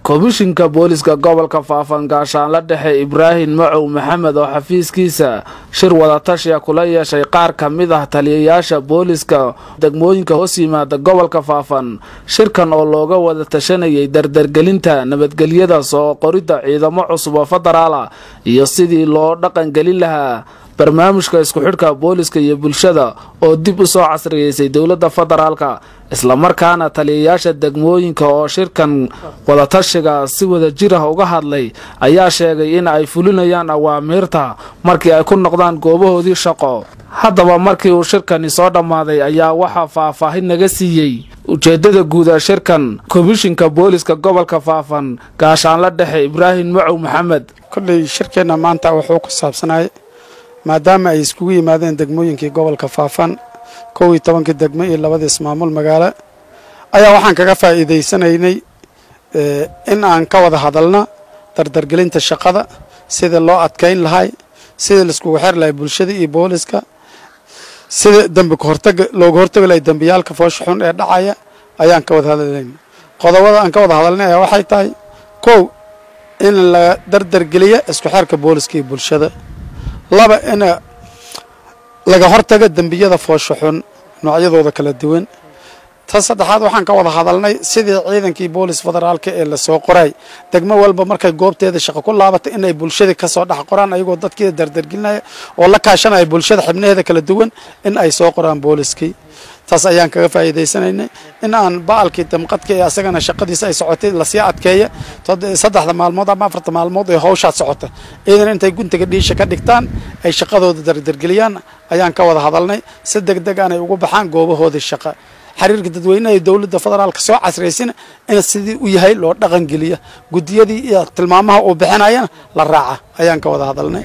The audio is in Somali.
komishinka booliska gobolka Faafan gaashaanle dhexe Ibrahim Macow Maxamed oo xafiiskiisa shir wada tashiya kula yeeshay qaar kamid ah taliyayaasha booliska degmooyinka hoos yimaada gobolka Faafan shirkan oo looga wada tashanayay dardargelinta nabadgelyada soo qorida ciidamo cusub oo federaal ah iyo sidii loo dhaqan gelin lahaa barnaamijka isku xidhka booliska iyo bulshada oo dib u soo casriyeysay dawladda federaalka isla markaana taliyayaasha degmooyinka oo shirkan wada tashiga si wada jir ah uga hadlay ayaa sheegay in ay fulinayaan awaamirta markii ay ku noqdaan goobahoodii shaqo haddaba markii uu shirkani soo dhamaaday ayaa waxa faahfaahin naga siiyay ujeedada guud ee shirkan komishinka booliska gobolka Faafan gaashaanle dhexe Ibrahim Macow Maxamed kulli shirkeena maanta wuxuu ku saabsanay maadaama ay iskugu yimaadeen degmooyinkii gobolka Faafan 12 degmo iyo 2 ismaamul magaalo ayaa waxaan kaga faa'iideysanaynay in aan ka wada hadalna dardargelinta shaqada sida loo adkeyn lahay sida la isku xir lahay bulshada iyo booliska sida dambi ka hortag looga hortagay dambiyalka foosh xun ee dhacaya ayaan ka wada hadalnay qodobada aan ka wada hadalnay waxay tahay koow in la dardargeliyo isku xirka booliska iyo bulshada laba in laga hortaga dambiyada foosh xun noocyadooda kala duwan ta saddexaad waxaan ka wada hadalnay sidii ciidankii boolis federaalka ee la soo qoray degmo walba markay goobteeda shaqo ku laabato inay bulshada ka soo dhax qoraan ayagoo dadkii dardargelinaya oo la kaashanaya bulshada xubnaheeda kala duwan in ay soo qoraan booliskii taas ayaan kaga faa'iideysanaynay in aan baalkii damqadka ee asagana shaqadiisa ay socotay la sii adkeeyo saddexda maalmood ama afarta maalmood ee hawsha socota idan intay guntiga dhiisha ka dhigtaan ay shaqadooda dardargeliyaan ayaan ka wada hadalnay si degdeg ah ay ugu baxaan goobahooda shaqo xiriirka dadweynaha dawladda federaalka soo casraysan in sidii u yahay loo dhaqan geliyo gudiyadii iyo tilmaamaha oo bixinayaan la raaca ayaan ka wada hadalnay